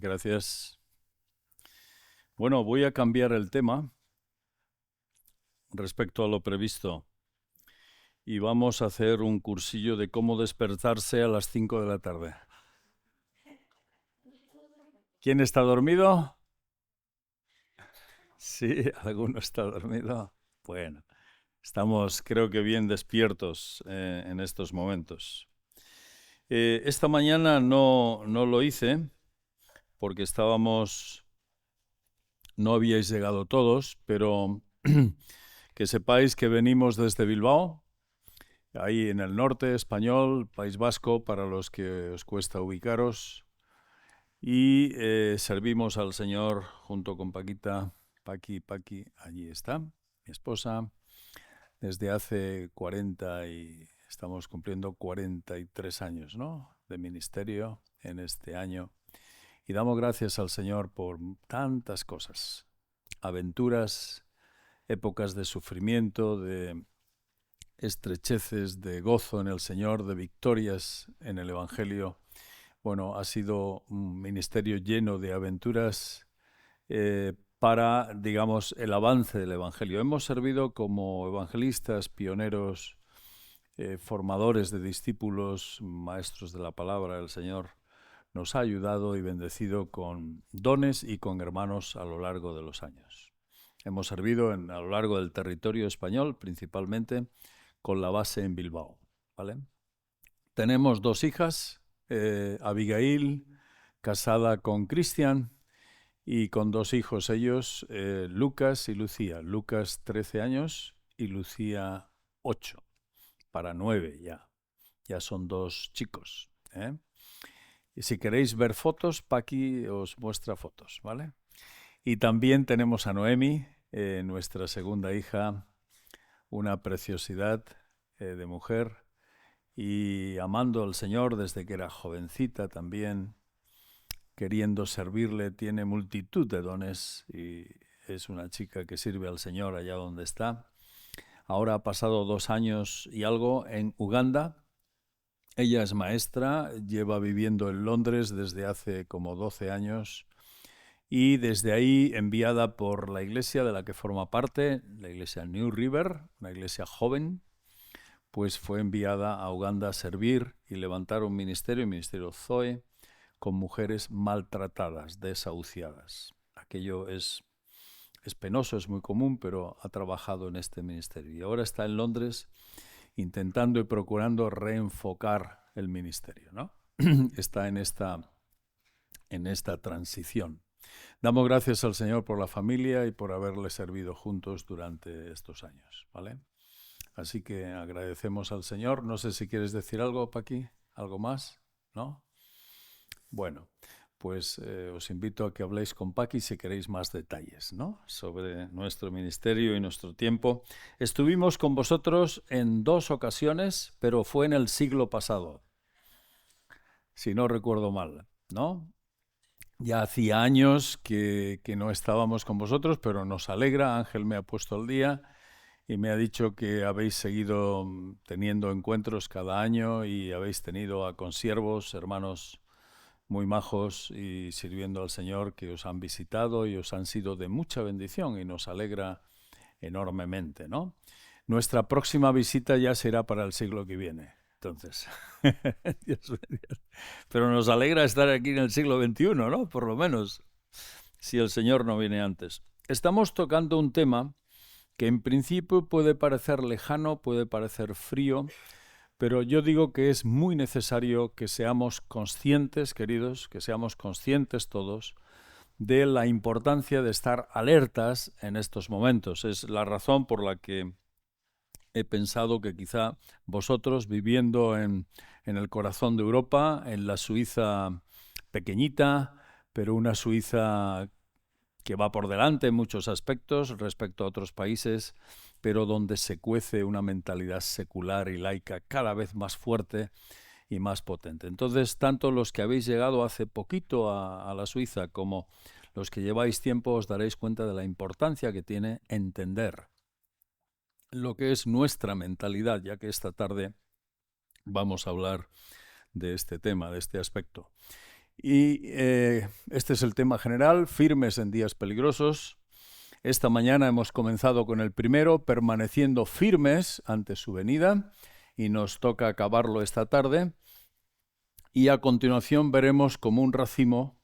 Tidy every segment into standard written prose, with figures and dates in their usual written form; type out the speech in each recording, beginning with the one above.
Gracias. Bueno, voy a cambiar el tema respecto a lo previsto y vamos a hacer un cursillo de cómo despertarse a las 5 de la tarde. ¿Quién está dormido? Sí, ¿alguno está dormido? Bueno, estamos creo que bien despiertos en estos momentos. Esta mañana no lo hice porque no habíais llegado todos, pero que sepáis que venimos desde Bilbao, ahí en el norte español, País Vasco, para los que os cuesta ubicaros, y servimos al Señor junto con Paquita, Paqui, allí está, mi esposa, desde hace estamos cumpliendo 43 años, ¿no?, de ministerio en este año. Y damos gracias al Señor por tantas cosas, aventuras, épocas de sufrimiento, de estrecheces, de gozo en el Señor, de victorias en el Evangelio. Bueno, ha sido un ministerio lleno de aventuras para, digamos, el avance del Evangelio. Hemos servido como evangelistas, pioneros, formadores de discípulos, maestros de la palabra. El Señor nos ha ayudado y bendecido con dones y con hermanos a lo largo de los años. Hemos servido a lo largo del territorio español, principalmente con la base en Bilbao, ¿vale? Tenemos 2 hijas, Abigail, casada con Cristian, y con 2 hijos ellos, Lucas y Lucía. Lucas 13 años y Lucía 8, para 9 ya. Ya son 2 chicos, ¿eh? Y si queréis ver fotos, Paqui os muestra fotos, ¿vale? Y también tenemos a Noemi, nuestra segunda hija, una preciosidad de mujer, y amando al Señor desde que era jovencita también, queriendo servirle, tiene multitud de dones y es una chica que sirve al Señor allá donde está. Ahora ha pasado 2 años y algo en Uganda. Ella es maestra, lleva viviendo en Londres desde hace como 12 años y desde ahí enviada por la iglesia de la que forma parte, la iglesia New River, una iglesia joven, pues fue enviada a Uganda a servir y levantar un ministerio, el ministerio Zoe, con mujeres maltratadas, desahuciadas. Aquello es penoso, es muy común, pero ha trabajado en este ministerio. Y ahora está en Londres intentando y procurando reenfocar el ministerio, ¿no? Está en esta transición. Damos gracias al Señor por la familia y por haberle servido juntos durante estos años, ¿vale? Así que agradecemos al Señor. No sé si quieres decir algo, Paqui, ¿algo más? ¿No? Bueno, pues os invito a que habléis con Paqui si queréis más detalles, ¿no?, sobre nuestro ministerio y nuestro tiempo. Estuvimos con vosotros en 2 ocasiones, pero fue en el siglo pasado, si no recuerdo mal, ¿no? Ya hacía años que no estábamos con vosotros, pero nos alegra. Ángel me ha puesto al día y me ha dicho que habéis seguido teniendo encuentros cada año y habéis tenido a consiervos, hermanos muy majos y sirviendo al Señor, que os han visitado y os han sido de mucha bendición y nos alegra enormemente, ¿no? Nuestra próxima visita ya será para el siglo que viene. Entonces, Dios pero nos alegra estar aquí en el siglo XXI, ¿no? Por lo menos, si el Señor no viene antes. Estamos tocando un tema que en principio puede parecer lejano, puede parecer frío, pero yo digo que es muy necesario que seamos conscientes, queridos, que seamos conscientes todos de la importancia de estar alertas en estos momentos. Es la razón por la que he pensado que quizá vosotros, viviendo en el corazón de Europa, en la Suiza pequeñita, pero una Suiza que va por delante en muchos aspectos respecto a otros países, pero donde se cuece una mentalidad secular y laica cada vez más fuerte y más potente. Entonces, tanto los que habéis llegado hace poquito a la Suiza como los que lleváis tiempo os daréis cuenta de la importancia que tiene entender lo que es nuestra mentalidad, ya que esta tarde vamos a hablar de este tema, de este aspecto. Y Este es el tema general, firmes en días peligrosos. Esta mañana hemos comenzado con el primero, permaneciendo firmes ante su venida, y nos toca acabarlo esta tarde. Y a continuación veremos como un racimo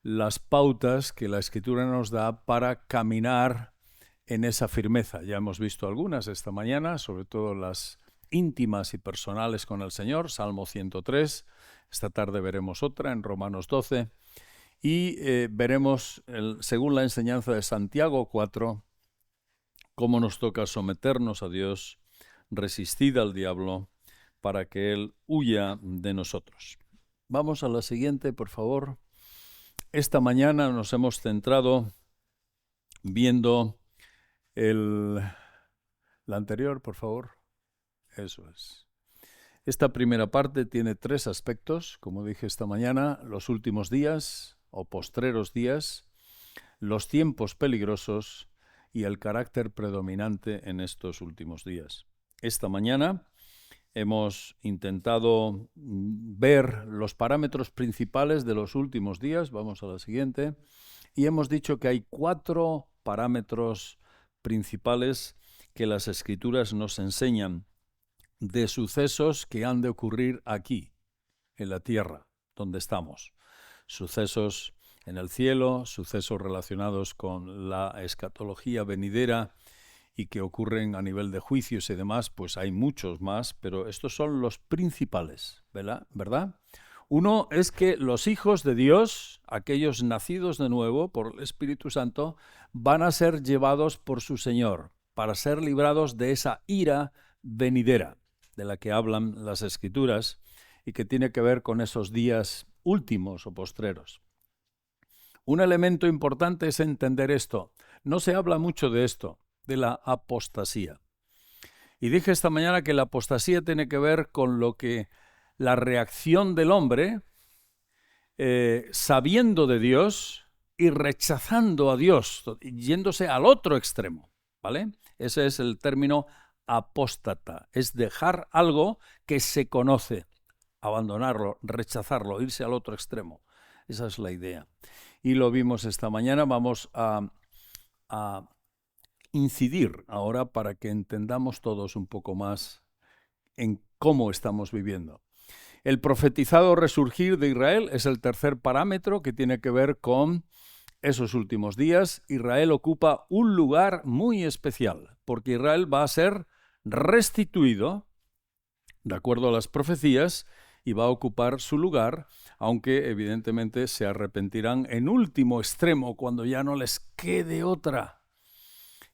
las pautas que la Escritura nos da para caminar en esa firmeza. Ya hemos visto algunas esta mañana, sobre todo las íntimas y personales con el Señor, Salmo 103. Esta tarde veremos otra en Romanos 12. Y veremos, según la enseñanza de Santiago 4, cómo nos toca someternos a Dios, resistir al diablo, para que Él huya de nosotros. Vamos a la siguiente, por favor. Esta mañana nos hemos centrado viendo la anterior, por favor. Eso es. Esta primera parte tiene 3 aspectos, como dije esta mañana: los últimos días o postreros días, los tiempos peligrosos y el carácter predominante en estos últimos días. Esta mañana hemos intentado ver los parámetros principales de los últimos días. Vamos a la siguiente. Y hemos dicho que hay 4 parámetros principales que las Escrituras nos enseñan de sucesos que han de ocurrir aquí, en la tierra, donde estamos. Sucesos en el cielo, sucesos relacionados con la escatología venidera y que ocurren a nivel de juicios y demás, pues hay muchos más, pero estos son los principales, ¿verdad? Uno es que los hijos de Dios, aquellos nacidos de nuevo por el Espíritu Santo, van a ser llevados por su Señor para ser librados de esa ira venidera de la que hablan las Escrituras y que tiene que ver con esos días últimos o postreros. Un elemento importante es entender esto. No se habla mucho de esto, de la apostasía. Y dije esta mañana que la apostasía tiene que ver con lo que la reacción del hombre, sabiendo de Dios y rechazando a Dios, yéndose al otro extremo, ¿vale? Ese es el término apóstata, es dejar algo que se conoce, abandonarlo, rechazarlo, irse al otro extremo. Esa es la idea. Y lo vimos esta mañana. Vamos a incidir ahora para que entendamos todos un poco más en cómo estamos viviendo. El profetizado resurgir de Israel es el tercer parámetro que tiene que ver con esos últimos días. Israel ocupa un lugar muy especial, porque Israel va a ser restituido, de acuerdo a las profecías, y va a ocupar su lugar, aunque evidentemente se arrepentirán en último extremo, cuando ya no les quede otra.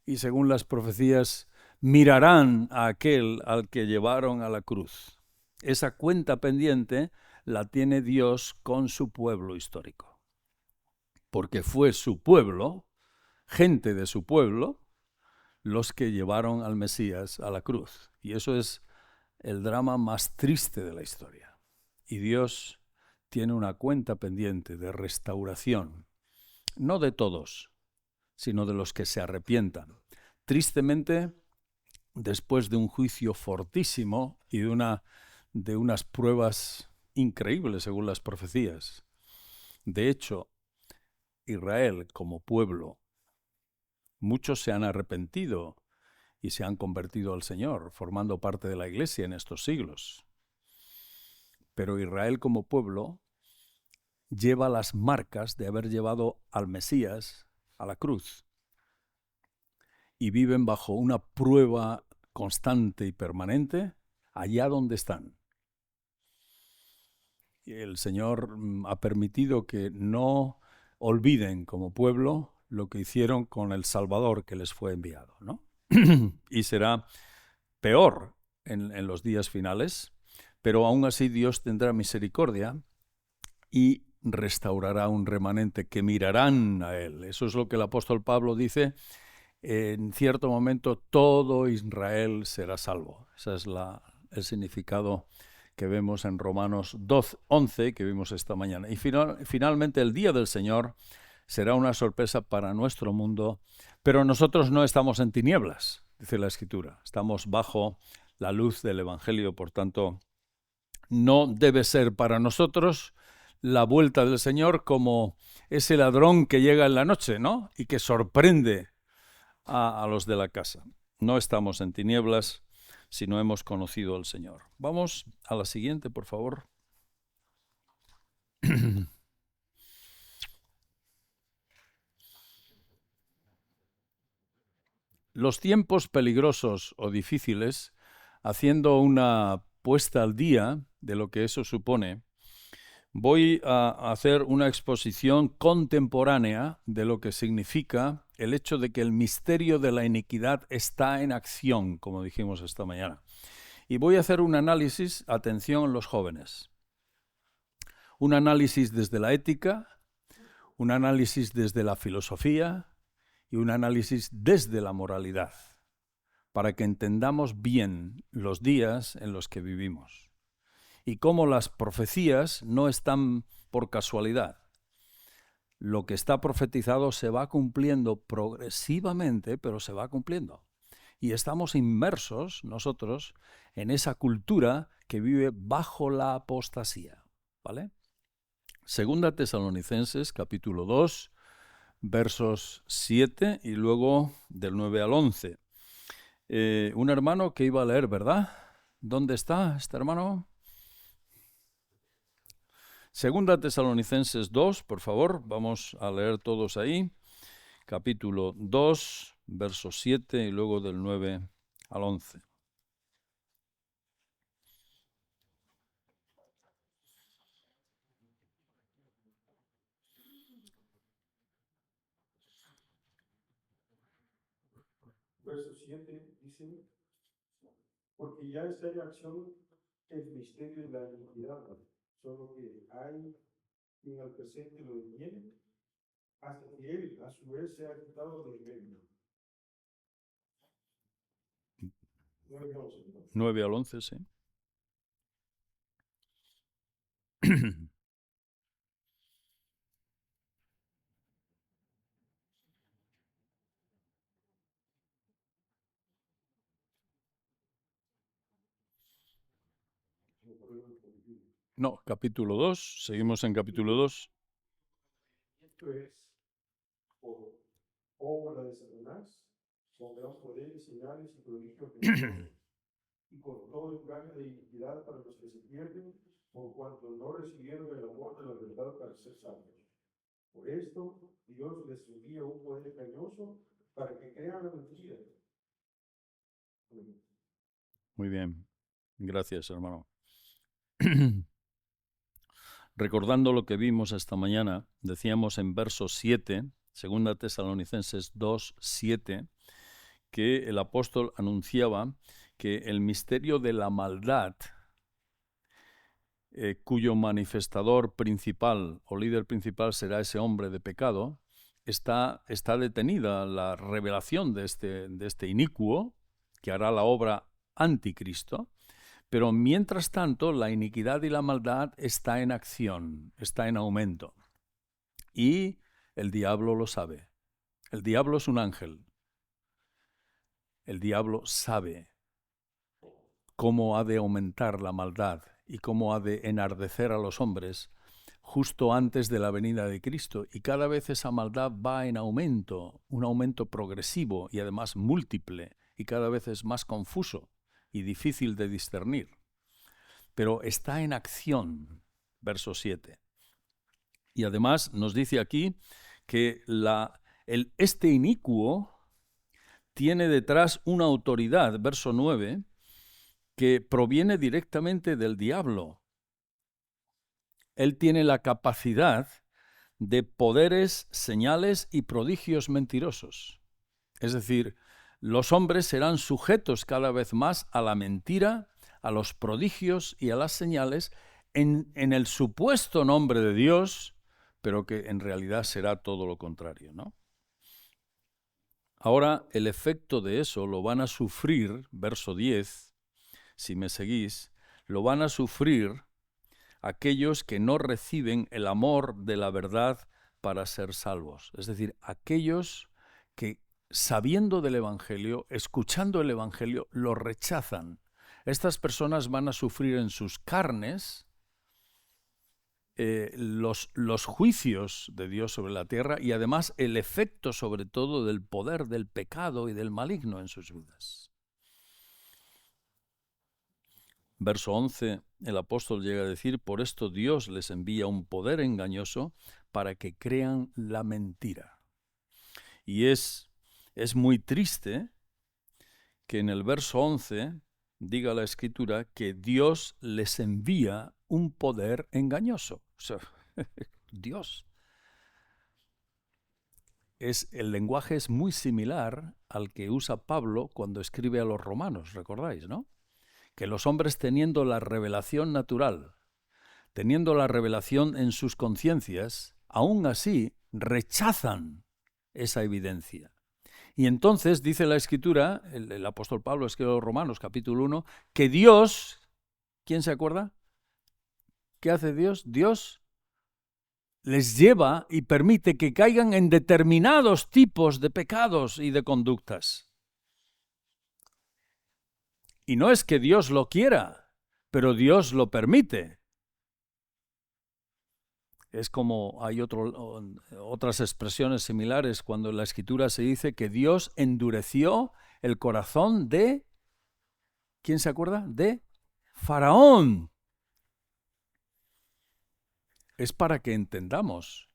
Y según las profecías, mirarán a aquel al que llevaron a la cruz. Esa cuenta pendiente la tiene Dios con su pueblo histórico, porque fue su pueblo, gente de su pueblo, los que llevaron al Mesías a la cruz. Y eso es el drama más triste de la historia. Y Dios tiene una cuenta pendiente de restauración, no de todos, sino de los que se arrepientan. Tristemente, después de un juicio fortísimo y de unas pruebas increíbles según las profecías. De hecho, Israel como pueblo, muchos se han arrepentido y se han convertido al Señor, formando parte de la Iglesia en estos siglos. Pero Israel como pueblo lleva las marcas de haber llevado al Mesías a la cruz y viven bajo una prueba constante y permanente allá donde están. Y el Señor ha permitido que no olviden como pueblo lo que hicieron con el Salvador que les fue enviado, ¿no? Y será peor en los días finales, pero aún así Dios tendrá misericordia y restaurará un remanente que mirarán a Él. Eso es lo que el apóstol Pablo dice: en cierto momento todo Israel será salvo. Ese es el significado que vemos en Romanos 11, que vimos esta mañana. Y finalmente el día del Señor será una sorpresa para nuestro mundo, pero nosotros no estamos en tinieblas, dice la Escritura. Estamos bajo la luz del Evangelio, por tanto, no debe ser para nosotros la vuelta del Señor como ese ladrón que llega en la noche, ¿no? Y que sorprende a los de la casa. No estamos en tinieblas, sino hemos conocido al Señor. Vamos a la siguiente, por favor. Los tiempos peligrosos o difíciles, haciendo una puesta al día de lo que eso supone, voy a hacer una exposición contemporánea de lo que significa el hecho de que el misterio de la iniquidad está en acción, como dijimos esta mañana. Y voy a hacer un análisis, atención los jóvenes, un análisis desde la ética, un análisis desde la filosofía y un análisis desde la moralidad, para que entendamos bien los días en los que vivimos y cómo las profecías no están por casualidad. Lo que está profetizado se va cumpliendo progresivamente, pero se va cumpliendo. Y estamos inmersos nosotros en esa cultura que vive bajo la apostasía, ¿vale? Segunda Tesalonicenses, capítulo 2, versos 7 y luego del 9 al 11. Un hermano que iba a leer, ¿verdad? ¿Dónde está este hermano? Segunda Tesalonicenses 2, por favor, vamos a leer todos ahí. Capítulo 2, versos 7 y luego del 9 al 11. Verso 7 dice, porque ya está en acción el misterio de la iniquidad, solo que hay quien al presente lo detiene, hasta que él a su vez sea quitado del medio. 9 al 11, sí. No, capítulo 2, seguimos en capítulo 2. Esto es por obra de Satanás, con gran poder y señales y prodigios y con todo engaño de iniquidad para los que se pierden, por cuanto no recibieron el amor de la verdad para ser salvos. Por esto, Dios les envía un poder engañoso para que crean la mentira. Muy bien, gracias, hermano. Recordando lo que vimos esta mañana, decíamos en verso 7, segunda Tesalonicenses 2, 7, que el apóstol anunciaba que el misterio de la maldad, cuyo manifestador principal o líder principal será ese hombre de pecado, está detenida la revelación de este inicuo que hará la obra anticristo, pero mientras tanto la iniquidad y la maldad está en acción, está en aumento. Y el diablo lo sabe. El diablo es un ángel. El diablo sabe cómo ha de aumentar la maldad y cómo ha de enardecer a los hombres justo antes de la venida de Cristo. Y cada vez esa maldad va en aumento, un aumento progresivo y además múltiple, y cada vez es más confuso y difícil de discernir. Pero está en acción, verso 7. Y además nos dice aquí que este inicuo tiene detrás una autoridad, verso 9, que proviene directamente del diablo. Él tiene la capacidad de poderes, señales y prodigios mentirosos. Es decir, los hombres serán sujetos cada vez más a la mentira, a los prodigios y a las señales en el supuesto nombre de Dios, pero que en realidad será todo lo contrario, ¿no? Ahora, el efecto de eso lo van a sufrir, verso 10, si me seguís, lo van a sufrir aquellos que no reciben el amor de la verdad para ser salvos. Es decir, aquellos que sabiendo del Evangelio, escuchando el Evangelio, lo rechazan. Estas personas van a sufrir en sus carnes los juicios de Dios sobre la tierra y además el efecto sobre todo del poder del pecado y del maligno en sus vidas. Verso 11, el apóstol llega a decir: por esto Dios les envía un poder engañoso para que crean la mentira. Y es muy triste que en el verso 11 diga la Escritura que Dios les envía un poder engañoso. O sea, Dios. El lenguaje es muy similar al que usa Pablo cuando escribe a los romanos, ¿recordáis, no? Que los hombres, teniendo la revelación natural, teniendo la revelación en sus conciencias, aún así rechazan esa evidencia. Y entonces dice la Escritura, el apóstol Pablo escribe a los Romanos, capítulo 1, que Dios, ¿quién se acuerda? ¿Qué hace Dios? Dios les lleva y permite que caigan en determinados tipos de pecados y de conductas. Y no es que Dios lo quiera, pero Dios lo permite. Es como hay otras expresiones similares cuando en la Escritura se dice que Dios endureció el corazón de, ¿quién se acuerda? De Faraón. Es para que entendamos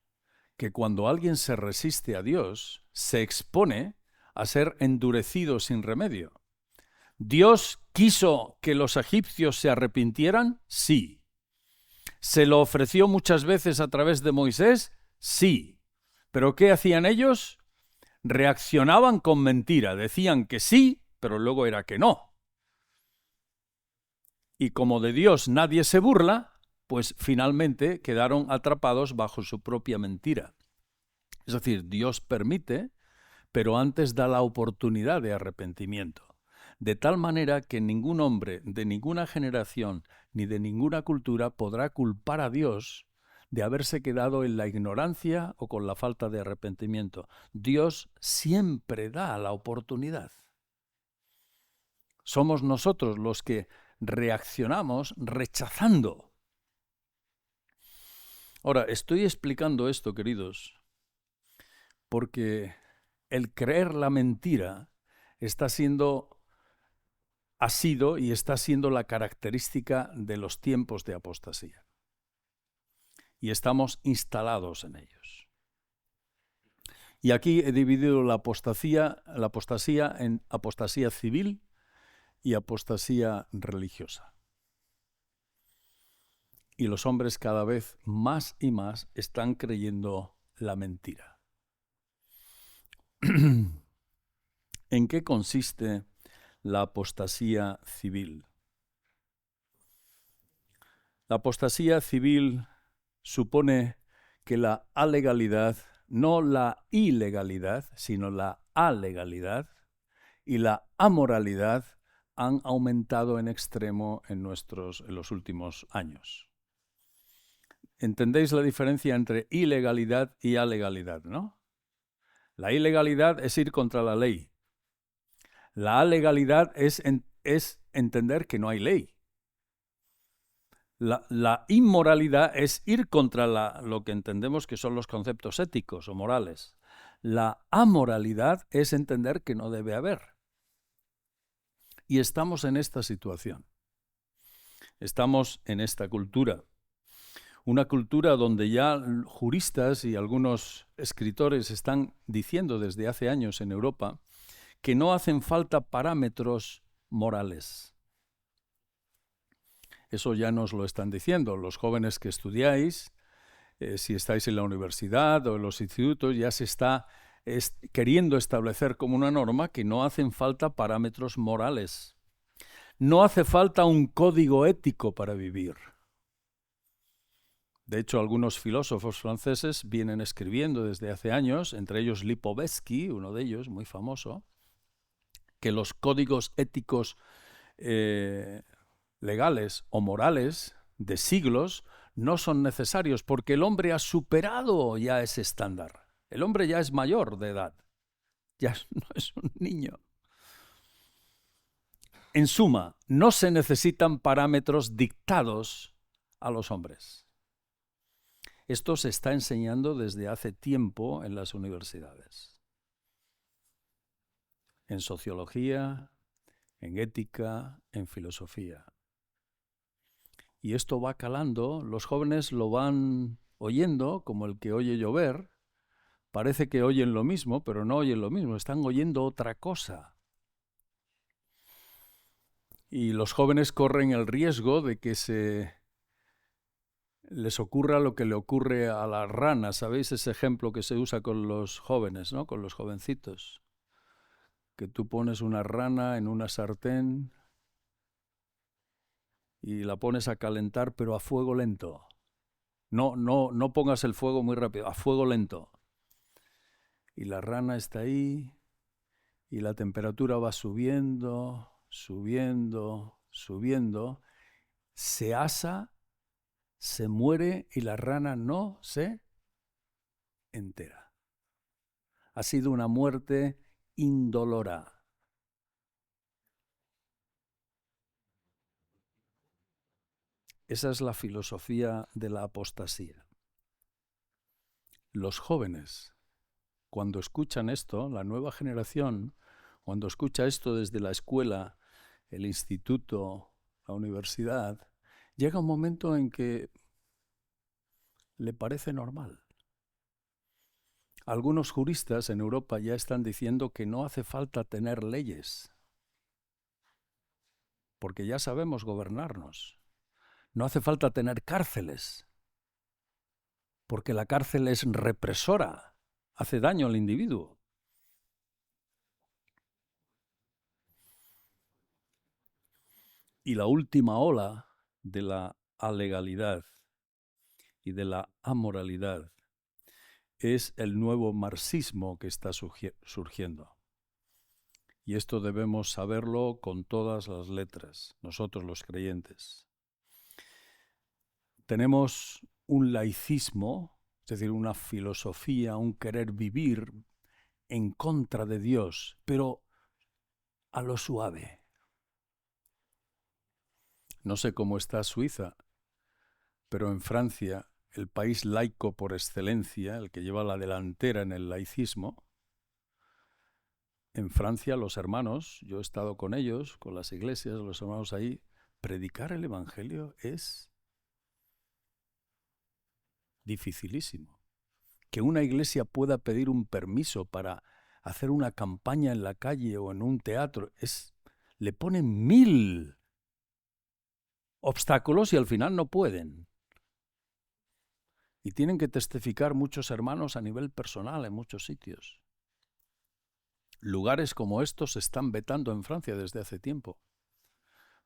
que cuando alguien se resiste a Dios, se expone a ser endurecido sin remedio. ¿Dios quiso que los egipcios se arrepintieran? Sí. ¿Se lo ofreció muchas veces a través de Moisés? Sí. ¿Pero qué hacían ellos? Reaccionaban con mentira, decían que sí, pero luego era que no. Y como de Dios nadie se burla, pues finalmente quedaron atrapados bajo su propia mentira. Es decir, Dios permite, pero antes da la oportunidad de arrepentimiento. De tal manera que ningún hombre de ninguna generación ni de ninguna cultura podrá culpar a Dios de haberse quedado en la ignorancia o con la falta de arrepentimiento. Dios siempre da la oportunidad. Somos nosotros los que reaccionamos rechazando. Ahora, estoy explicando esto, queridos, porque el creer la mentira ha sido y está siendo la característica de los tiempos de apostasía. Y estamos instalados en ellos. Y aquí he dividido la apostasía en apostasía civil y apostasía religiosa. Y los hombres cada vez más y más están creyendo la mentira. ¿En qué consiste la apostasía civil? La apostasía civil supone que la alegalidad, no la ilegalidad, sino la alegalidad y la amoralidad han aumentado en extremo en los últimos años. ¿Entendéis la diferencia entre ilegalidad y alegalidad, no? La ilegalidad es ir contra la ley. La alegalidad es entender que no hay ley. La inmoralidad es ir contra lo que entendemos que son los conceptos éticos o morales. La amoralidad es entender que no debe haber. Y estamos en esta situación. Estamos en esta cultura. Una cultura donde ya juristas y algunos escritores están diciendo desde hace años en Europa que no hacen falta parámetros morales. Eso ya nos lo están diciendo. Los jóvenes que estudiáis, si estáis en la universidad o en los institutos, ya se está queriendo establecer como una norma que no hacen falta parámetros morales. No hace falta un código ético para vivir. De hecho, algunos filósofos franceses vienen escribiendo desde hace años, entre ellos Lipovetsky, uno de ellos, muy famoso, que los códigos éticos legales o morales de siglos no son necesarios porque el hombre ha superado ya ese estándar. El hombre ya es mayor de edad, ya no es un niño. En suma, no se necesitan parámetros dictados a los hombres. Esto se está enseñando desde hace tiempo en las universidades. En sociología, en ética, en filosofía. Y esto va calando, los jóvenes lo van oyendo como el que oye llover. Parece que oyen lo mismo, pero no oyen lo mismo, están oyendo otra cosa. Y los jóvenes corren el riesgo de que les ocurra lo que le ocurre a las ranas. ¿Sabéis ese ejemplo que se usa con los jóvenes, ¿no? Con los jovencitos? Que tú pones una rana en una sartén y la pones a calentar, pero a fuego lento. No pongas el fuego muy rápido, a fuego lento. Y la rana está ahí y la temperatura va subiendo, subiendo, subiendo. Se asa, se muere y la rana no se entera. Ha sido una muerte indolora. Esa es la filosofía de la apostasía. Los jóvenes, cuando escuchan esto, la nueva generación, cuando escucha esto desde la escuela, el instituto, la universidad, llega un momento en que le parece normal. Algunos juristas en Europa ya están diciendo que no hace falta tener leyes, porque ya sabemos gobernarnos. No hace falta tener cárceles, porque la cárcel es represora, hace daño al individuo. Y la última ola de la alegalidad y de la amoralidad es el nuevo marxismo que está surgiendo. Y esto debemos saberlo con todas las letras, nosotros los creyentes. Tenemos un laicismo, es decir, una filosofía, un querer vivir en contra de Dios, pero a lo suave. No sé cómo está Suiza, pero en Francia, el país laico por excelencia, el que lleva la delantera en el laicismo, en Francia los hermanos, yo he estado con ellos, con las iglesias, los hermanos ahí, predicar el evangelio es dificilísimo. Que una iglesia pueda pedir un permiso para hacer una campaña en la calle o en un teatro, le ponen 1000 obstáculos y al final no pueden. Y tienen que testificar muchos hermanos a nivel personal en muchos sitios. Lugares como estos se están vetando en Francia desde hace tiempo.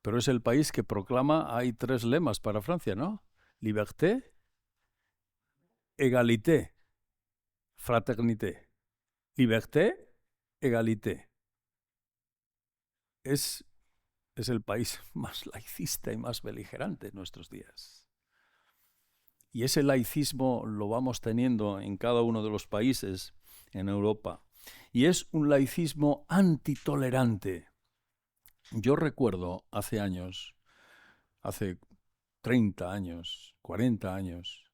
Pero es el país que proclama, hay 3 lemas para Francia, ¿no? Liberté, égalité, fraternité. Liberté, égalité. Es el país más laicista y más beligerante en nuestros días. Y ese laicismo lo vamos teniendo en cada uno de los países en Europa. Y es un laicismo antitolerante. Yo recuerdo hace años, hace 30 años, 40 años,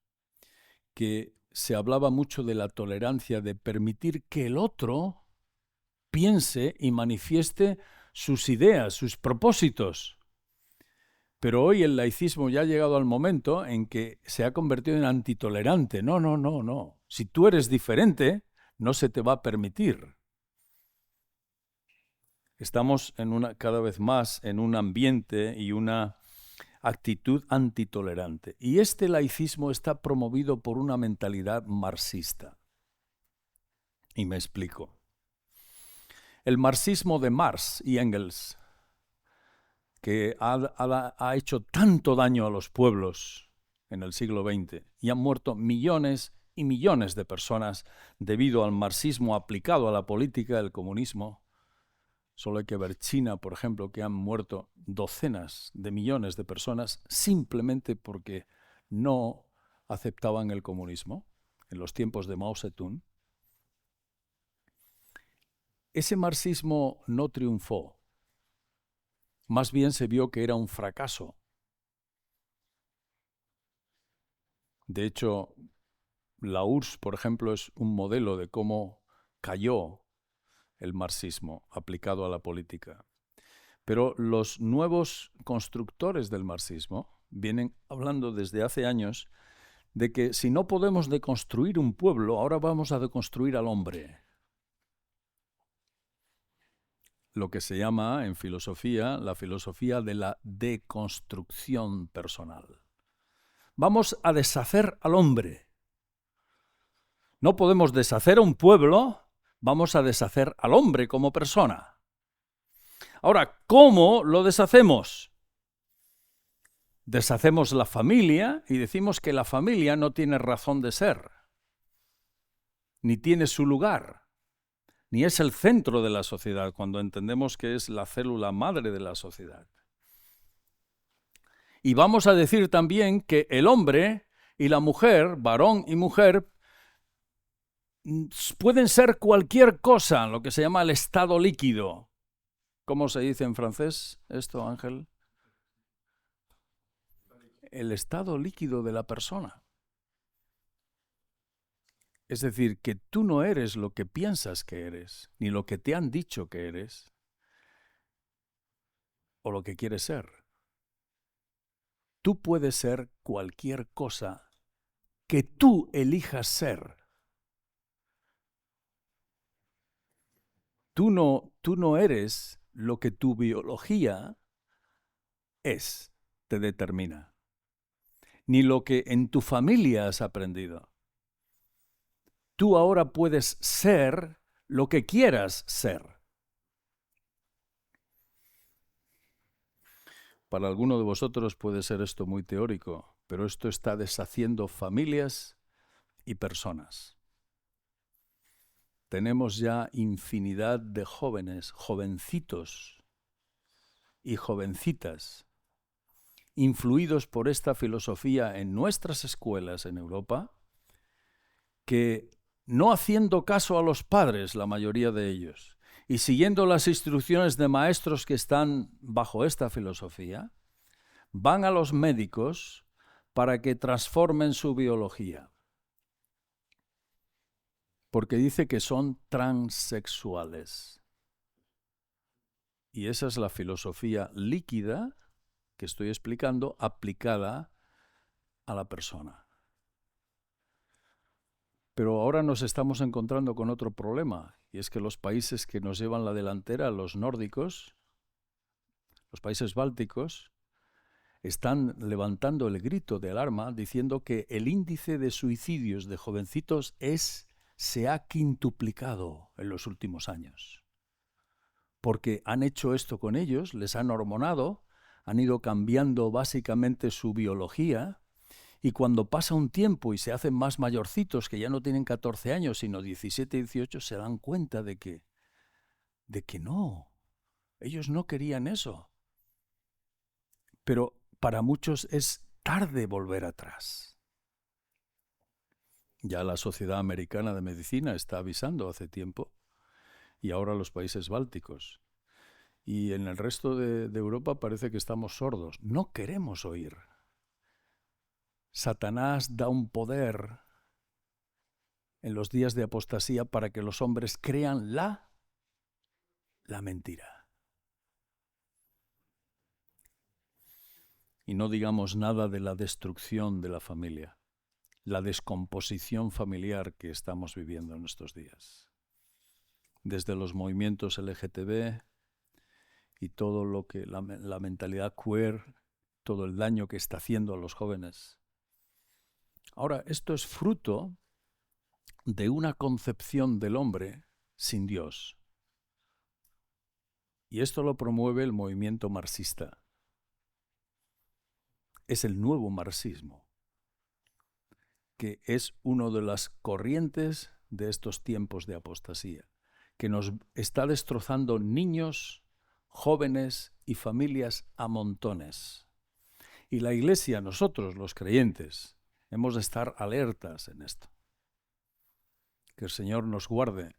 que se hablaba mucho de la tolerancia, de permitir que el otro piense y manifieste sus ideas, sus propósitos. Pero hoy el laicismo ya ha llegado al momento en que se ha convertido en antitolerante. No. Si tú eres diferente, no se te va a permitir. Estamos cada vez más en un ambiente y una actitud antitolerante. Y este laicismo está promovido por una mentalidad marxista. Y me explico. El marxismo de Marx y Engels, que ha hecho tanto daño a los pueblos en el siglo XX y han muerto millones y millones de personas debido al marxismo aplicado a la política del comunismo. Solo hay que ver China, por ejemplo, que han muerto docenas de millones de personas simplemente porque no aceptaban el comunismo en los tiempos de Mao Zedong. Ese marxismo no triunfó. Más bien se vio que era un fracaso. De hecho, La URSS, por ejemplo, es un modelo de cómo cayó el marxismo aplicado a la política. Pero los nuevos constructores del marxismo vienen hablando desde hace años de que si no podemos deconstruir un pueblo, ahora vamos a deconstruir al hombre. Lo que se llama en filosofía la filosofía de la deconstrucción personal. Vamos a deshacer al hombre. No podemos deshacer a un pueblo, vamos a deshacer al hombre como persona. Ahora, ¿cómo lo deshacemos? Deshacemos la familia y decimos que la familia no tiene razón de ser, ni tiene su lugar, ni es el centro de la sociedad, cuando entendemos que es la célula madre de la sociedad. Y vamos a decir también que el hombre y la mujer, varón y mujer, pueden ser cualquier cosa, lo que se llama el estado líquido. ¿Cómo se dice en francés esto, Ángel? El estado líquido de la persona. Es decir, que tú no eres lo que piensas que eres, ni lo que te han dicho que eres, o lo que quieres ser. Tú puedes ser cualquier cosa que tú elijas ser. Tú no eres lo que tu biología te determina, ni lo que en tu familia has aprendido. Tú ahora puedes ser lo que quieras ser. Para alguno de vosotros puede ser esto muy teórico, pero esto está deshaciendo familias y personas. Tenemos ya infinidad de jóvenes, jovencitos y jovencitas, influidos por esta filosofía en nuestras escuelas en Europa, que no haciendo caso a los padres, la mayoría de ellos, y siguiendo las instrucciones de maestros que están bajo esta filosofía, van a los médicos para que transformen su biología. Porque dice que son transexuales. Y esa es la filosofía líquida que estoy explicando, aplicada a la persona. Pero ahora nos estamos encontrando con otro problema, y es que los países que nos llevan la delantera, los nórdicos, los países bálticos, están levantando el grito de alarma diciendo que el índice de suicidios de jovencitos se ha quintuplicado en los últimos años. Porque han hecho esto con ellos, les han hormonado, han ido cambiando básicamente su biología, y cuando pasa un tiempo y se hacen más mayorcitos, que ya no tienen 14 años, sino 17, 18, se dan cuenta de que no, ellos no querían eso. Pero para muchos es tarde volver atrás. Ya la Sociedad Americana de Medicina está avisando hace tiempo, y ahora los países bálticos. Y en el resto de Europa parece que estamos sordos. No queremos oír. Satanás da un poder en los días de apostasía para que los hombres crean la mentira. Y no digamos nada de la destrucción de la familia, la descomposición familiar que estamos viviendo en estos días. Desde los movimientos LGTB y todo lo que la mentalidad queer, todo el daño que está haciendo a los jóvenes. Ahora, esto es fruto de una concepción del hombre sin Dios. Y esto lo promueve el movimiento marxista. Es el nuevo marxismo, que es una de las corrientes de estos tiempos de apostasía, que nos está destrozando niños, jóvenes y familias a montones. Y la Iglesia, nosotros los creyentes, hemos de estar alertas en esto. Que el Señor nos guarde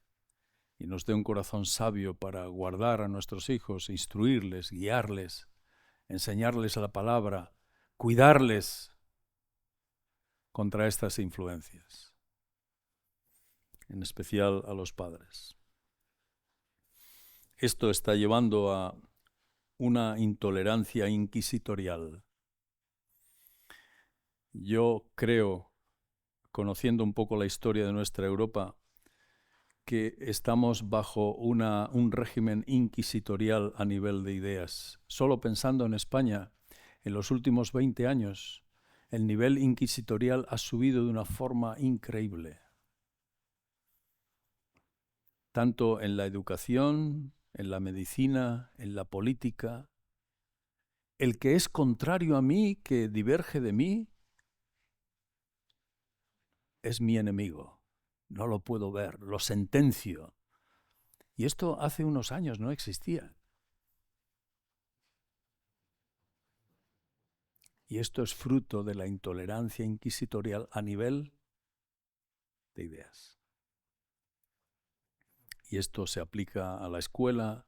y nos dé un corazón sabio para guardar a nuestros hijos, instruirles, guiarles, enseñarles la palabra, cuidarles contra estas influencias. en especial a los padres. Esto está llevando a una intolerancia inquisitorial. Yo creo, conociendo un poco la historia de nuestra Europa, que estamos bajo un régimen inquisitorial a nivel de ideas. Solo pensando en España, en los últimos 20 años, el nivel inquisitorial ha subido de una forma increíble. Tanto en la educación, en la medicina, en la política. El que es contrario a mí, que diverge de mí, es mi enemigo. No lo puedo ver, lo sentencio. Y esto hace unos años no existía. Y esto es fruto de la intolerancia inquisitorial a nivel de ideas. Y esto se aplica a la escuela,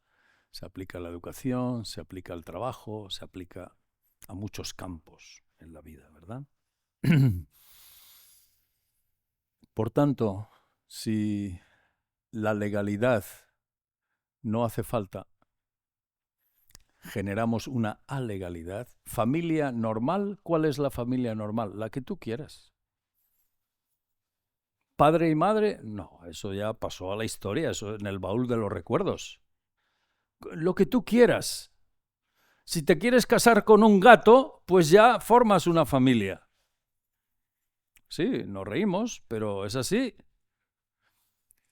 se aplica a la educación, se aplica al trabajo, se aplica a muchos campos en la vida, ¿verdad? Por tanto, si la legalidad no hace falta, generamos una alegalidad. Familia normal, ¿cuál es la familia normal? La que tú quieras. Padre y madre, no, eso ya pasó a la historia, eso en el baúl de los recuerdos. Lo que tú quieras. Si te quieres casar con un gato, pues ya formas una familia. Sí, nos reímos, pero es así.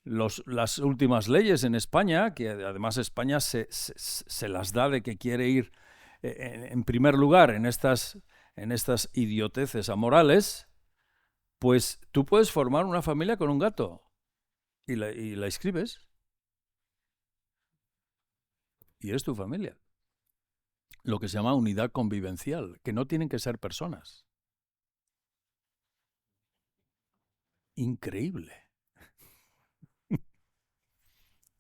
Las últimas leyes en España, que además España se las da de que quiere ir en primer lugar en estas idioteces amorales, pues tú puedes formar una familia con un gato y la inscribes y es tu familia. Lo que se llama unidad convivencial, que no tienen que ser personas. Increíble.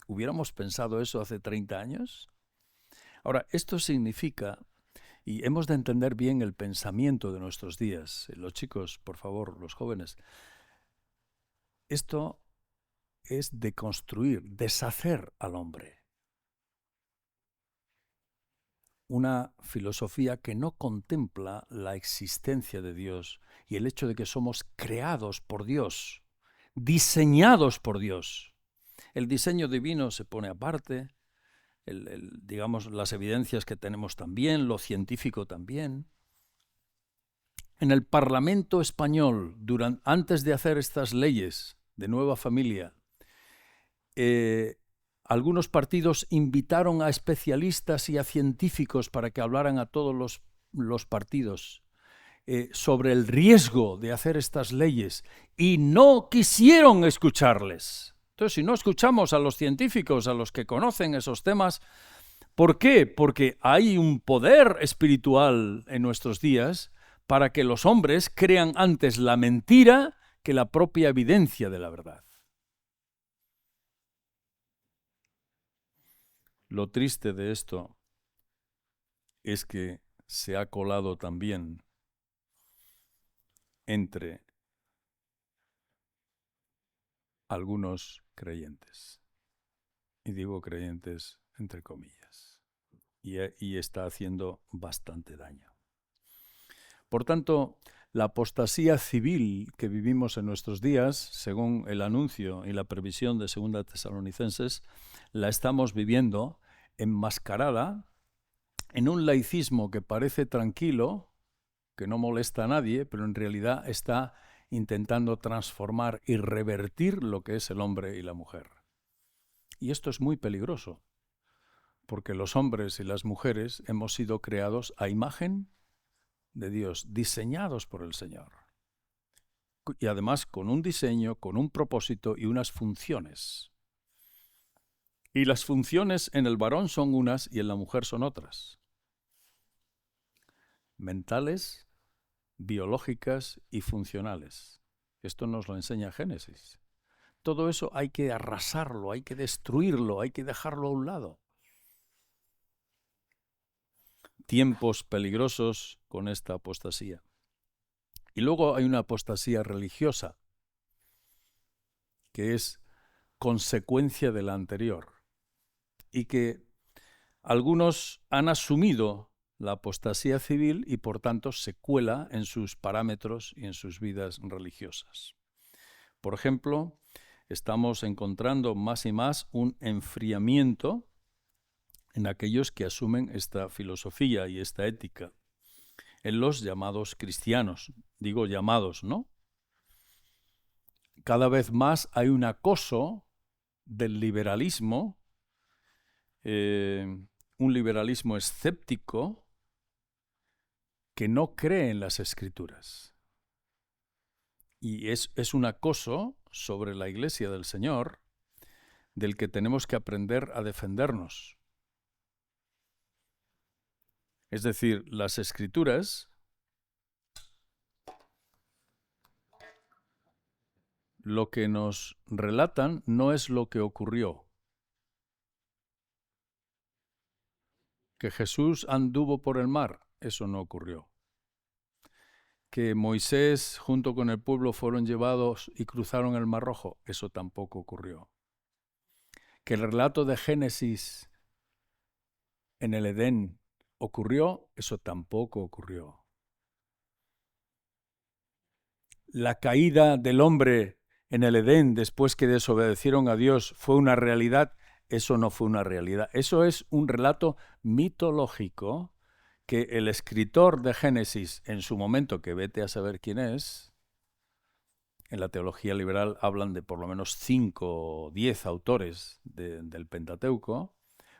¿Hubiéramos pensado eso hace 30 años? Ahora, esto significa, y hemos de entender bien el pensamiento de nuestros días, los chicos, por favor, los jóvenes, esto es deconstruir, deshacer al hombre. Una filosofía que no contempla la existencia de Dios y el hecho de que somos creados por Dios, diseñados por Dios. El diseño divino se pone aparte, digamos, las evidencias que tenemos también, lo científico también. En el Parlamento español, antes de hacer estas leyes de nueva familia, algunos partidos invitaron a especialistas y a científicos para que hablaran a todos los partidos sobre el riesgo de hacer estas leyes y no quisieron escucharles. Entonces, si no escuchamos a los científicos, a los que conocen esos temas, ¿por qué? Porque hay un poder espiritual en nuestros días para que los hombres crean antes la mentira que la propia evidencia de la verdad. Lo triste de esto es que se ha colado también entre algunos creyentes. Y digo creyentes entre comillas. Y está haciendo bastante daño. Por tanto, la apostasía civil que vivimos en nuestros días, según el anuncio y la previsión de 2 Tesalonicenses, la estamos viviendo enmascarada en un laicismo que parece tranquilo, que no molesta a nadie, pero en realidad está intentando transformar y revertir lo que es el hombre y la mujer. Y esto es muy peligroso, porque los hombres y las mujeres hemos sido creados a imagen de Dios, diseñados por el Señor. Y además con un diseño, con un propósito y unas funciones. Y las funciones en el varón son unas y en la mujer son otras. Mentales, biológicas y funcionales. Esto nos lo enseña Génesis. Todo eso hay que arrasarlo, hay que destruirlo, hay que dejarlo a un lado. Tiempos peligrosos con esta apostasía. Y luego hay una apostasía religiosa. que es consecuencia de la anterior, y que algunos han asumido la apostasía civil y por tanto se cuela en sus parámetros y en sus vidas religiosas. Por ejemplo, estamos encontrando más y más un enfriamiento en aquellos que asumen esta filosofía y esta ética, en los llamados cristianos. Digo llamados, ¿no? Cada vez más hay un acoso del liberalismo, un liberalismo escéptico que no cree en las Escrituras. Y es un acoso sobre la Iglesia del Señor del que tenemos que aprender a defendernos. Es decir, las Escrituras lo que nos relatan no es lo que ocurrió. Que Jesús anduvo por el mar, eso no ocurrió. Que Moisés junto con el pueblo fueron llevados y cruzaron el Mar Rojo, eso tampoco ocurrió. Que el relato de Génesis en el Edén ocurrió, eso tampoco ocurrió. La caída del hombre en el Edén después que desobedecieron a Dios fue una realidad, eso no fue una realidad. Eso es un relato mitológico que el escritor de Génesis, en su momento, que vete a saber quién es, en la teología liberal hablan de por lo menos 5 o 10 autores del Pentateuco,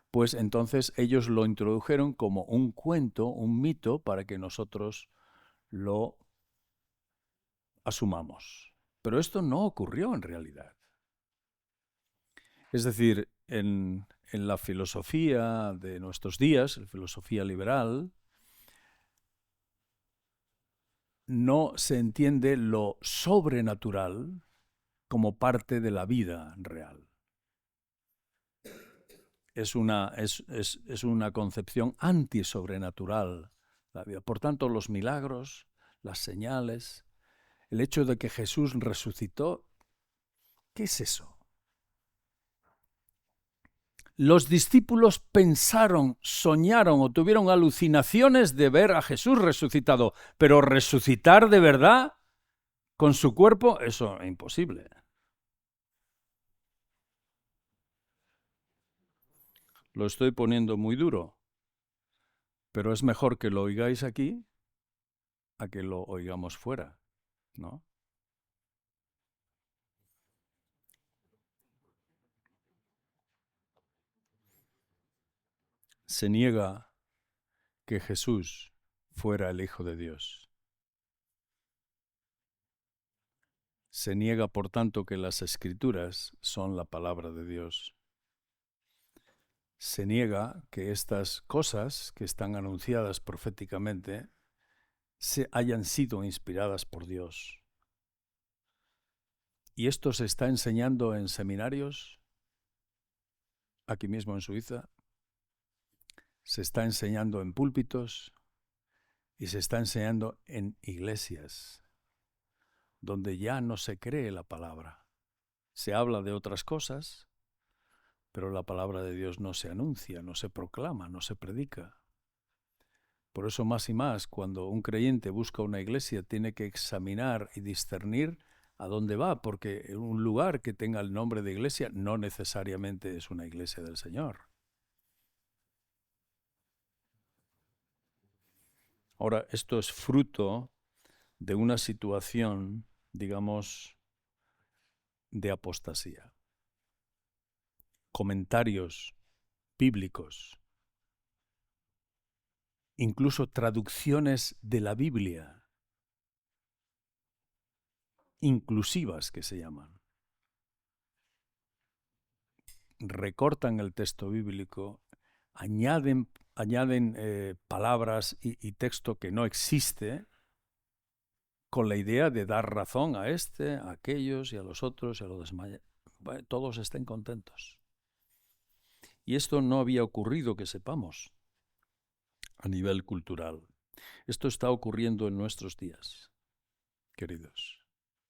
pues entonces ellos lo introdujeron como un cuento, un mito, para que nosotros lo asumamos. Pero esto no ocurrió en realidad. Es decir, en la filosofía de nuestros días, la filosofía liberal, no se entiende lo sobrenatural como parte de la vida real. Es una concepción antisobrenatural la vida. Por tanto, los milagros, las señales, el hecho de que Jesús resucitó, ¿qué es eso? Los discípulos pensaron, soñaron o tuvieron alucinaciones de ver a Jesús resucitado, pero resucitar de verdad con su cuerpo, eso es imposible. Lo estoy poniendo muy duro, pero es mejor que lo oigáis aquí a que lo oigamos fuera, ¿no? Se niega que Jesús fuera el Hijo de Dios. Se niega, por tanto, que las Escrituras son la palabra de Dios. Se niega que estas cosas que están anunciadas proféticamente se hayan sido inspiradas por Dios. Y esto se está enseñando en seminarios, aquí mismo en Suiza, se está enseñando en púlpitos y se está enseñando en iglesias, donde ya no se cree la palabra. Se habla de otras cosas, pero la palabra de Dios no se anuncia, no se proclama, no se predica. Por eso más y más, cuando un creyente busca una iglesia, tiene que examinar y discernir a dónde va, porque un lugar que tenga el nombre de iglesia no necesariamente es una iglesia del Señor. Ahora, esto es fruto de una situación, digamos, de apostasía. Comentarios bíblicos, incluso traducciones de la Biblia, inclusivas que se llaman. Recortan el texto bíblico, añaden palabras y texto que no existe, con la idea de dar razón a este, a aquellos y a los otros y a los demás. Todos estén contentos. Y esto no había ocurrido, que sepamos, a nivel cultural. Esto está ocurriendo en nuestros días, queridos.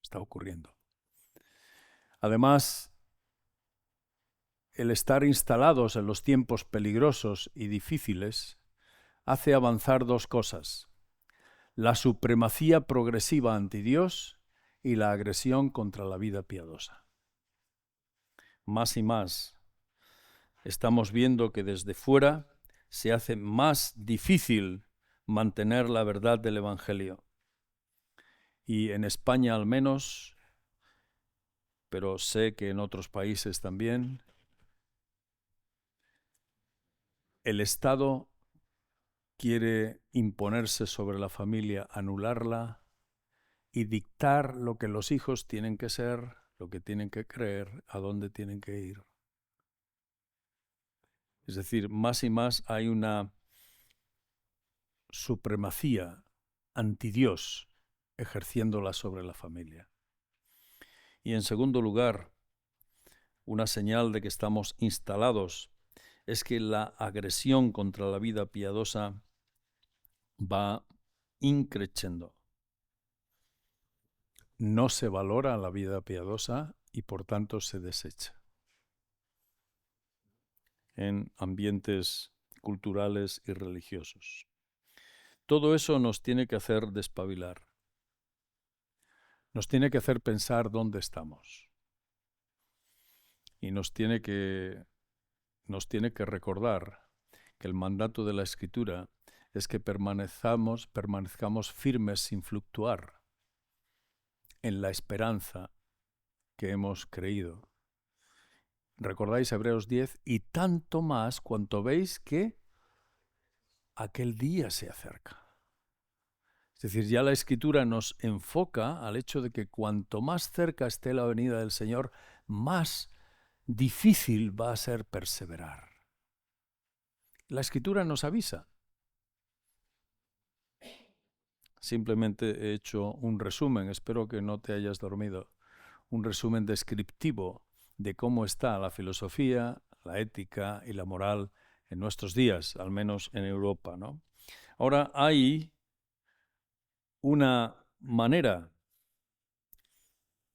Está ocurriendo. Además, el estar instalados en los tiempos peligrosos y difíciles hace avanzar dos cosas: la supremacía progresiva ante Dios y la agresión contra la vida piadosa. Más y más estamos viendo que desde fuera se hace más difícil mantener la verdad del Evangelio. Y en España al menos, pero sé que en otros países también, el Estado quiere imponerse sobre la familia, anularla y dictar lo que los hijos tienen que ser, lo que tienen que creer, a dónde tienen que ir. Es decir, más y más hay una supremacía antidios ejerciéndola sobre la familia. Y en segundo lugar, una señal de que estamos instalados es que la agresión contra la vida piadosa va increciendo. No se valora la vida piadosa y por tanto se desecha. En ambientes culturales y religiosos. Todo eso nos tiene que hacer despabilar. Nos tiene que hacer pensar dónde estamos. Y nos tiene que recordar que el mandato de la Escritura es que permanezcamos firmes sin fluctuar en la esperanza que hemos creído. ¿Recordáis Hebreos 10? Y tanto más cuanto veis que aquel día se acerca. Es decir, ya la Escritura nos enfoca al hecho de que cuanto más cerca esté la venida del Señor, más difícil va a ser perseverar. La Escritura nos avisa. Simplemente he hecho un resumen, espero que no te hayas dormido, un resumen descriptivo de cómo está la filosofía, la ética y la moral en nuestros días, al menos en Europa, ¿no? Ahora hay una manera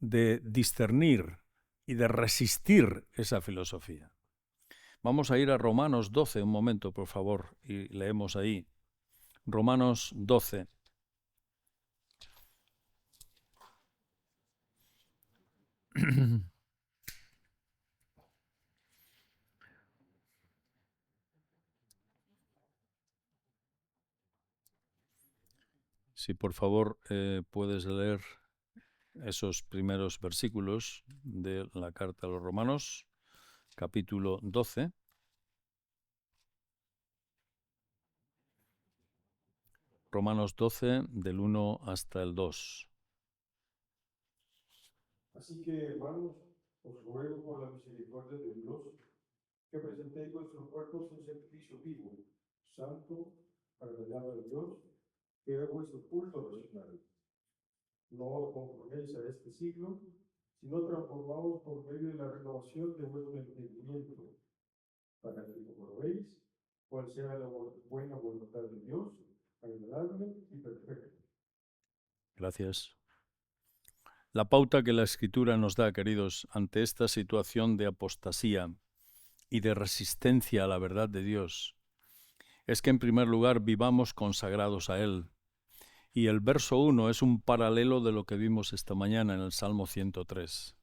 de discernir y de resistir esa filosofía. Vamos a ir a Romanos 12 un momento, por favor, y leemos ahí. Romanos 12. Si por favor puedes leer esos primeros versículos de la carta a los Romanos, capítulo 12. Romanos 12, del 1 hasta el 2. Así que, hermanos, os ruego por la misericordia de Dios que presentéis vuestros cuerpos en sacrificio vivo, santo, agradable a Dios, que es vuestro culto racional. No os conforméis a este siglo, sino transformaos por medio de la renovación de vuestro entendimiento, para que comprobéis cuál sea la buena voluntad de Dios, agradable y perfecta. Gracias. La pauta que la Escritura nos da, queridos, ante esta situación de apostasía y de resistencia a la verdad de Dios, es que en primer lugar vivamos consagrados a Él. Y el verso 1 es un paralelo de lo que vimos esta mañana en el Salmo 103,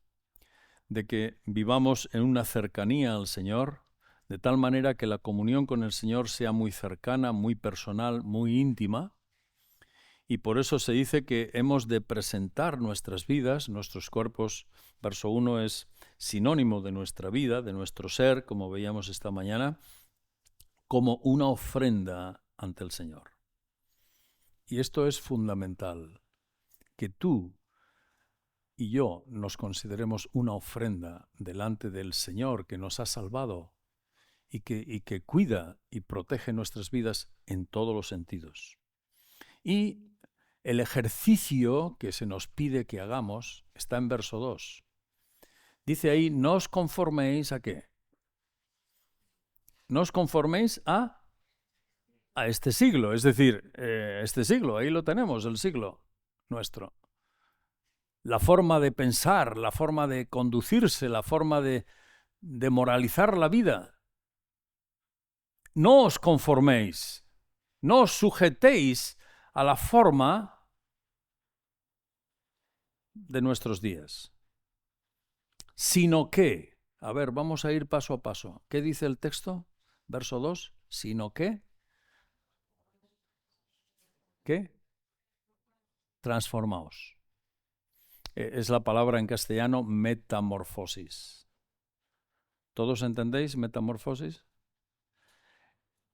de que vivamos en una cercanía al Señor, de tal manera que la comunión con el Señor sea muy cercana, muy personal, muy íntima, y por eso se dice que hemos de presentar nuestras vidas, nuestros cuerpos. Verso 1 es sinónimo de nuestra vida, de nuestro ser, como veíamos esta mañana, como una ofrenda ante el Señor. Y esto es fundamental, que tú y yo nos consideremos una ofrenda delante del Señor que nos ha salvado y que cuida y protege nuestras vidas en todos los sentidos. Y el ejercicio que se nos pide que hagamos está en verso 2. Dice ahí, no os conforméis ¿a qué? No os conforméis a este siglo, es decir, este siglo, ahí lo tenemos, el siglo nuestro. la forma de pensar, la forma de conducirse, la forma de moralizar la vida. No os conforméis, no os sujetéis a la forma de nuestros días, sino que, a ver, vamos a ir paso a paso. ¿Qué dice el texto? Verso 2, sino que, ¿qué? Transformaos. Es la palabra en castellano metamorfosis. ¿Todos entendéis metamorfosis?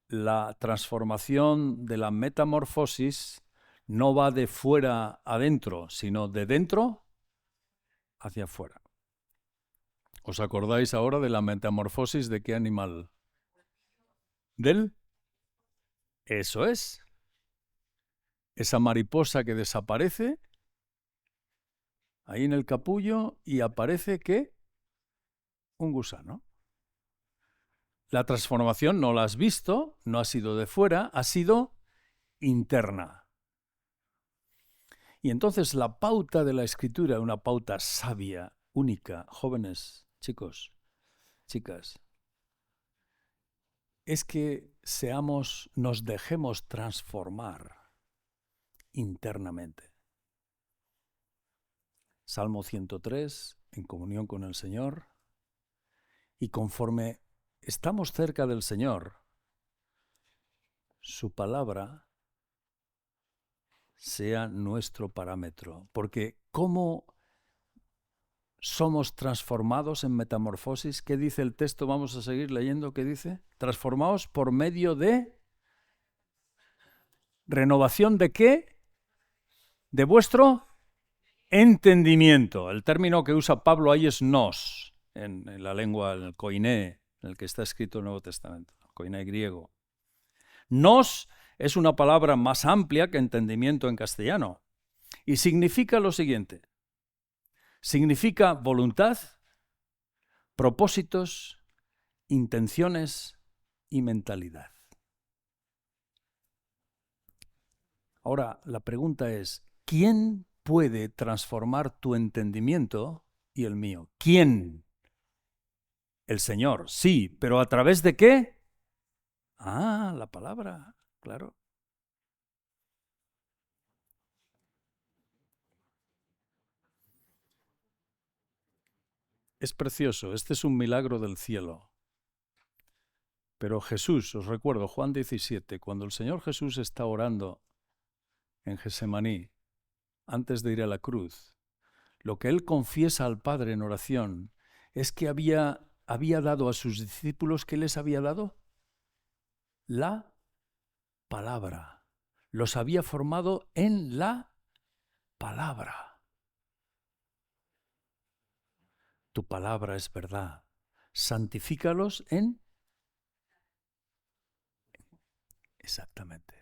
La transformación de la metamorfosis no va de fuera adentro, sino de dentro hacia afuera. ¿Os acordáis ahora de la metamorfosis de qué animal? ¿Del? Eso es. Esa mariposa que desaparece ahí en el capullo y aparece ¿qué? Un gusano. La transformación no la has visto, no ha sido de fuera, ha sido interna. Y entonces la pauta de la escritura, una pauta sabia, única, jóvenes, chicos, chicas, es que nos dejemos transformar internamente. Salmo 103, en comunión con el Señor, y conforme estamos cerca del Señor, su palabra sea nuestro parámetro, porque ¿cómo somos transformados en metamorfosis? ¿Qué dice el texto? Vamos a seguir leyendo. ¿Qué dice? Transformados por medio de renovación de ¿qué? De vuestro entendimiento. El término que usa Pablo ahí es nos, en la lengua, el koiné, en el que está escrito el Nuevo Testamento, el koiné griego. Nos es una palabra más amplia que entendimiento en castellano y significa lo siguiente. Significa voluntad, propósitos, intenciones y mentalidad. Ahora, la pregunta es, ¿quién puede transformar tu entendimiento y el mío? ¿Quién? El Señor, sí, pero ¿a través de qué? Ah, la palabra, claro. Es precioso, este es un milagro del cielo. Pero Jesús, os recuerdo, Juan 17, cuando el Señor Jesús está orando en Getsemaní, antes de ir a la cruz, lo que Él confiesa al Padre en oración es que había dado a sus discípulos, ¿qué les había dado? La palabra. Los había formado en la palabra. Tu palabra es verdad. Santifícalos en... Exactamente.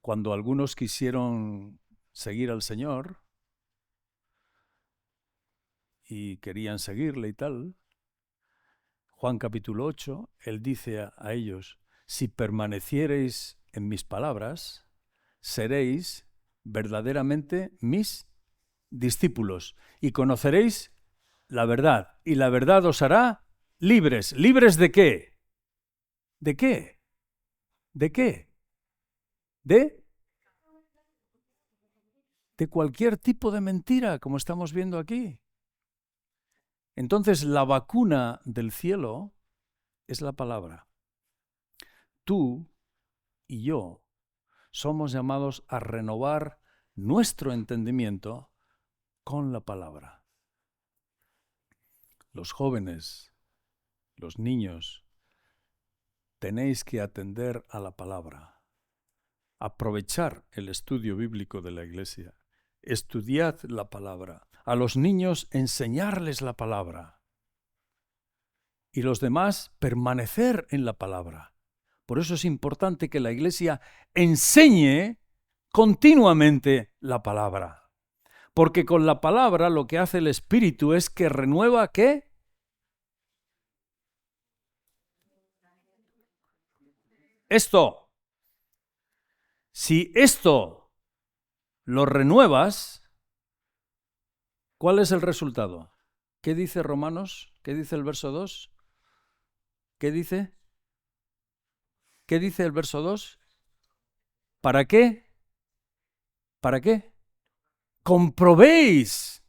Cuando algunos quisieron seguir al Señor y querían seguirle y tal, Juan capítulo 8, Él dice a ellos, si permaneciereis en mis palabras, seréis verdaderamente mis discípulos y conoceréis la verdad, y la verdad os hará libres. ¿Libres de qué? ¿De qué? ¿De qué? De cualquier tipo de mentira, como estamos viendo aquí. Entonces, la vacuna del cielo es la palabra. Tú y yo somos llamados a renovar nuestro entendimiento con la palabra. Los jóvenes, los niños, tenéis que atender a la palabra, aprovechar el estudio bíblico de la Iglesia, estudiad la palabra, a los niños enseñarles la palabra y los demás permanecer en la palabra. Por eso es importante que la Iglesia enseñe continuamente la palabra, porque con la palabra lo que hace el Espíritu es que renueva ¿qué? Esto. Si esto lo renuevas, ¿cuál es el resultado? ¿Qué dice Romanos? ¿Qué dice el verso 2? ¿Qué dice? ¿Qué dice el verso 2? ¿Para qué? ¿Para qué? Comprobéis.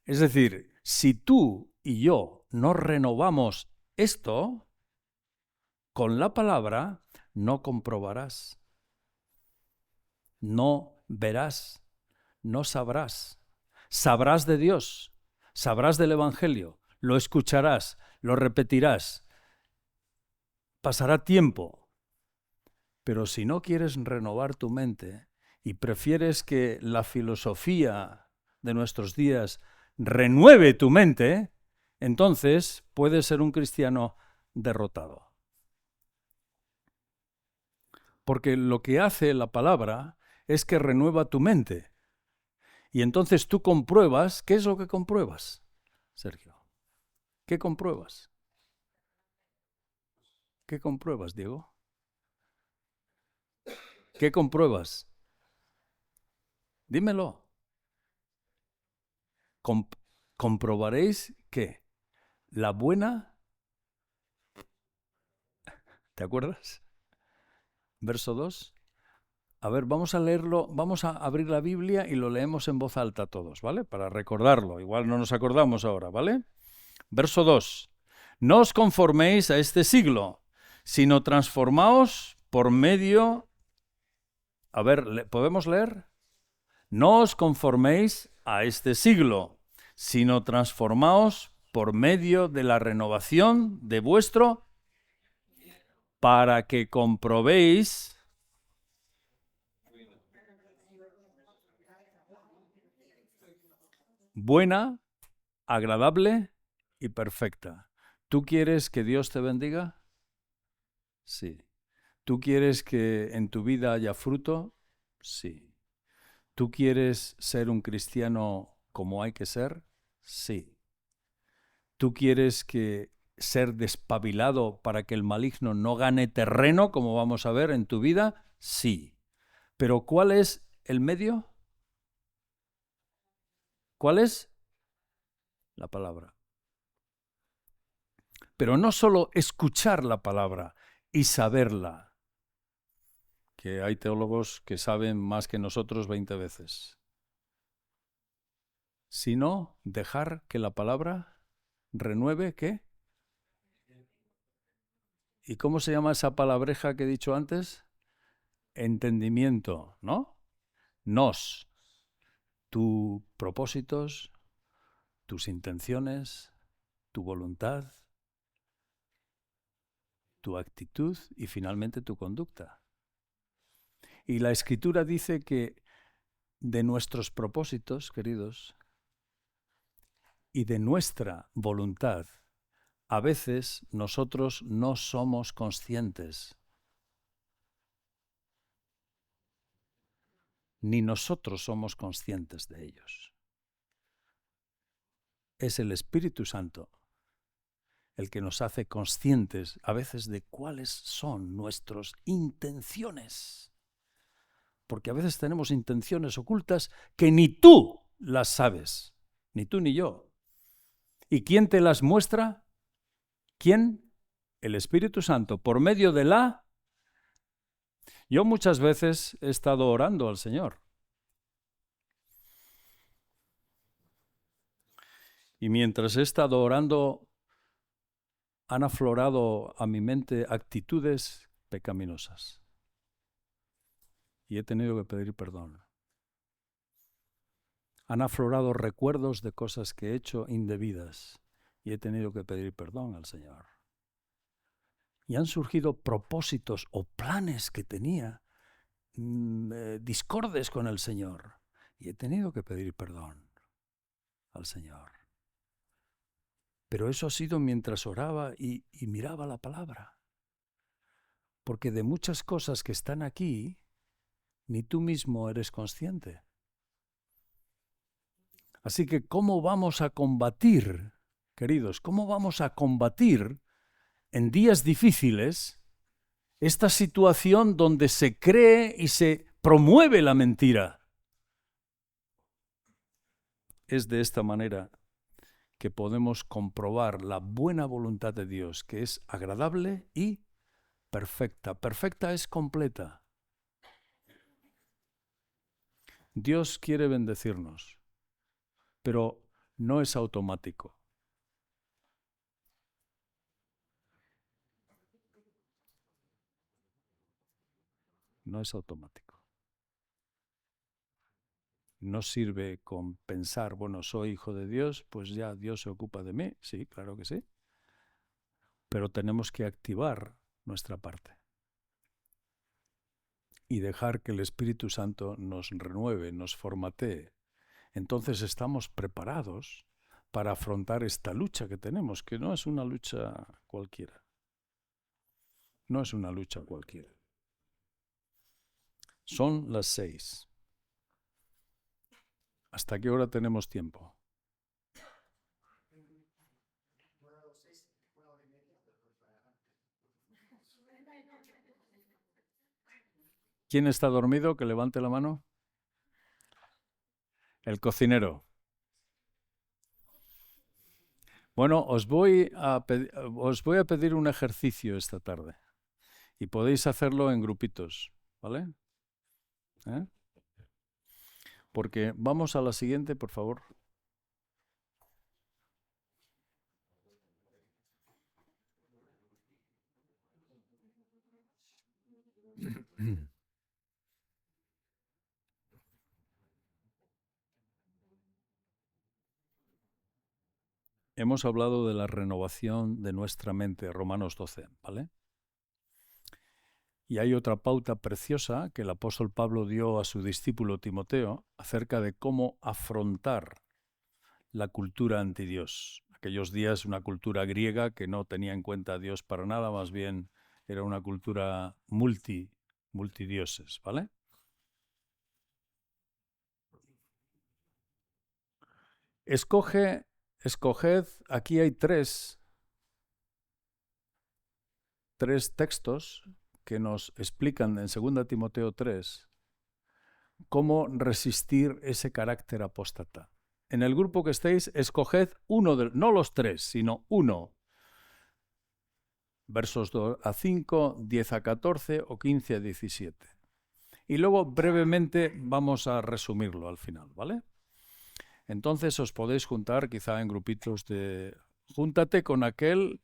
Es decir, si tú y yo no renovamos esto, con la palabra no comprobarás, no verás, no sabrás. Sabrás de Dios, sabrás del Evangelio, lo escucharás, lo repetirás. Pasará tiempo, pero si no quieres renovar tu mente y prefieres que la filosofía de nuestros días renueve tu mente, entonces puedes ser un cristiano derrotado. Porque lo que hace la palabra es que renueva tu mente. Y entonces tú compruebas, ¿qué es lo que compruebas, Sergio? ¿Qué compruebas? ¿Qué compruebas, Diego? ¿Qué compruebas? Dímelo. Comprobaréis que la buena, ¿te acuerdas? Verso 2. A ver, vamos a leerlo, vamos a abrir la Biblia y lo leemos en voz alta todos, ¿vale? Para recordarlo, igual no nos acordamos ahora, ¿vale? Verso 2. No os conforméis a este siglo, sino transformaos por medio... A ver, ¿podemos leer? No os conforméis a este siglo, sino transformaos por medio de la renovación de vuestro, para que comprobéis buena, agradable y perfecta. ¿Tú quieres que Dios te bendiga? Sí. ¿Tú quieres que en tu vida haya fruto? Sí. ¿Tú quieres ser un cristiano como hay que ser? Sí. ¿Tú quieres ser despabilado para que el maligno no gane terreno, como vamos a ver en tu vida? Sí. ¿Pero cuál es el medio? ¿Cuál es? La palabra. Pero no solo escuchar la palabra y saberla, que hay teólogos que saben más que nosotros 20 veces, sino dejar que la palabra renueve, ¿qué? ¿Y cómo se llama esa palabreja que he dicho antes? Entendimiento, ¿no? Tus propósitos, tus intenciones, tu voluntad, tu actitud y finalmente tu conducta. Y la Escritura dice que de nuestros propósitos, queridos, y de nuestra voluntad, a veces nosotros no somos conscientes. Ni nosotros somos conscientes de ellos. Es el Espíritu Santo el que nos hace conscientes a veces de cuáles son nuestras intenciones. Porque a veces tenemos intenciones ocultas que ni tú las sabes, ni tú ni yo. ¿Y quién te las muestra? ¿Quién? El Espíritu Santo, por medio de la... Yo muchas veces he estado orando al Señor. Y mientras he estado orando, han aflorado a mi mente actitudes pecaminosas. Y he tenido que pedir perdón. Han aflorado recuerdos de cosas que he hecho indebidas. Y he tenido que pedir perdón al Señor. Y han surgido propósitos o planes que tenía discordes con el Señor. Y he tenido que pedir perdón al Señor. Pero eso ha sido mientras oraba y miraba la palabra. Porque de muchas cosas que están aquí, ni tú mismo eres consciente. Así que, ¿cómo vamos a combatir, queridos, cómo vamos a combatir en días difíciles esta situación donde se cree y se promueve la mentira. Es de esta manera que podemos comprobar la buena voluntad de Dios, que es agradable y perfecta. Perfecta es completa. Dios quiere bendecirnos, pero no es automático. No es automático. No sirve con pensar, bueno, soy hijo de Dios, pues ya Dios se ocupa de mí. Sí, claro que sí. Pero tenemos que activar nuestra parte y dejar que el Espíritu Santo nos renueve, nos formatee. Entonces estamos preparados para afrontar esta lucha que tenemos, que no es una lucha cualquiera. No es una lucha cualquiera. Son las 6. ¿Hasta qué hora tenemos tiempo? ¿Quién está dormido? Que levante la mano. El cocinero. Bueno, os voy a pedir un ejercicio esta tarde y podéis hacerlo en grupitos, ¿vale? Porque vamos a la siguiente, por favor. Hemos hablado de la renovación de nuestra mente, Romanos 12, ¿vale? Y hay otra pauta preciosa que el apóstol Pablo dio a su discípulo Timoteo acerca de cómo afrontar la cultura antidios. Aquellos días una cultura griega que no tenía en cuenta a Dios para nada, más bien era una cultura multidioses, ¿vale? Escoged, aquí hay tres textos que nos explican en 2 Timoteo 3 cómo resistir ese carácter apóstata. En el grupo que estéis, escoged uno, no los tres, sino uno. Versos 2 a 5, 10 a 14 o 15 a 17. Y luego brevemente vamos a resumirlo al final, ¿vale? Entonces os podéis juntar quizá en grupitos de... Júntate con aquel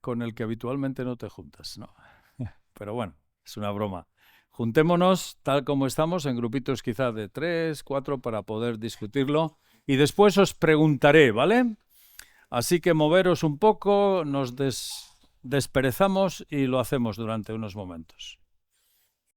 con el que habitualmente no te juntas, ¿no? Pero bueno, es una broma. Juntémonos tal como estamos en grupitos quizá de 3, 4 para poder discutirlo y después os preguntaré, ¿vale? Así que moveros un poco, nos desperezamos y lo hacemos durante unos momentos.